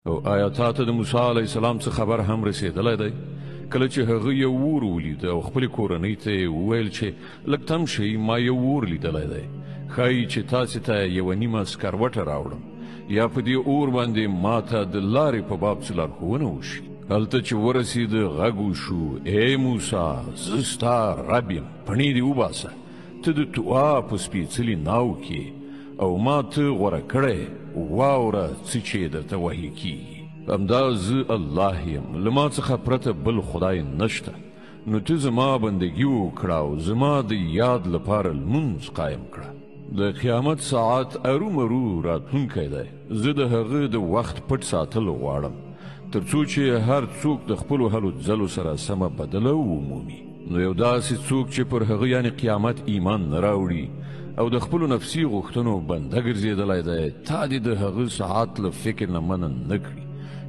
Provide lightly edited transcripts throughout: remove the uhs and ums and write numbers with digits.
او آیا تا ته د موسی علیه السلام څخه خبر هم رسېدلی دی؟ کله چې هغه یو اور ولید او خپلې کورنۍ ته یې وویل چې لږ تم شئ، ما یو اور لیدلی دی، ښایي چې تاسې ته یوه نیمه سکروټه راوړم یا په دې اور باندې ما ته د لارې په باب څه لارښوونه وشي. هلته چې ورسېده غږ وشو: ای موسی، زه ستا رب یم، پڼې دې وباسه، ته د طوا په سپېڅلي ناو کې او ما ته غوره کړی، واوره څه چې درته وحي کېږي. همدا زه الله یم، له ما څخه پرته بل خدای نشته. نو ته زما بندګي وکړه او زما د یاد لپاره لمونځ قایم کړه. د قیامت ساعت ارومرو راتلونکی دی، زه د هغه د وخت پټ ساتل غواړم تر څو چې هر څوک د خپلو هلو ځلو سره سمه بدله ومومي. نو یو داسې څوک چې پر هغه یعنې قیامت ایمان نه راوړي او د خپلو نفسي غوښتنو بنده ګرځېدلی دی، تا دې د هغه ساعت له فکر نه منع نه کړي،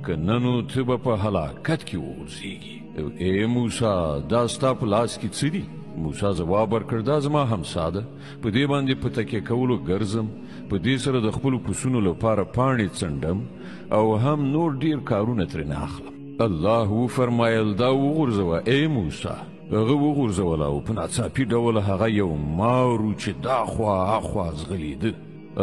که نه نو ته به په هلاکت کې وغورځېږي. ای موسی، دا ستا په لاس کې څه دي؟ موسی ځواب ورکړ: دا زما همسا ده، په دې باندې په تکیه کولو ګرځم، په دې سره د خپلو پسونو لپاره پاڼې څنډم او هم نور ډیر کارونه ترېنه اخلم. الله وفرمایل: دا وغورځوه ای موسی. هغه وغورځوله او په ناڅاپي ډول هغه یو مار و چې دا خوا اخوا ځغلېده.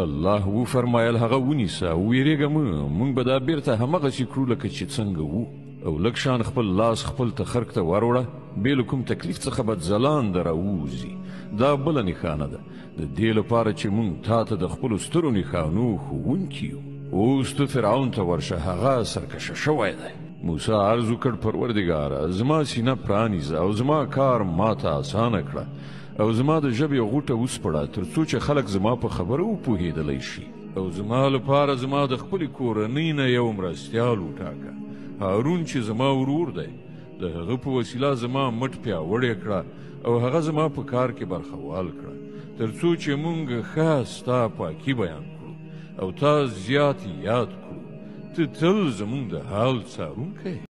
الله وفرمایل: هغه ونیسه او ویرېږه مه، موږ به دا بیرته همغسې کړو لکه چې څنګه وو. او لږ شان خپل لاس خپل تخرګ ته وروړه، بې له کوم تکلیف څخه به ځلانده راووځي. دا بله نښانه ده د دې لپاره چې موږ تا ته د خپلو سترو نښانو ښوونکي یو. اوس ته فرعون ته ورشه، هغه سرکشه شوی دی. موسی عرض وکړ: پروردګاره، زما سینه پرانیزه او زما کار ماته اسانه کړه او زما د ژبې غوټه وسپړه تر څو چې خلک زما په خبره وپوهېدلی شي، او زما لپاره زما د خپلې کورنۍ نه یو مرستیال وټاکه، هارون چې زما ورور دی. د هغه په وسیله زما مټ پیاوړی کړه او هغه زما په کار کې برخوال کړه تر څو چې مونږ ښه ستا پاکي بیان کړو او تا زیات یاد کړو. ته تل زمونږ د حال څارونکی.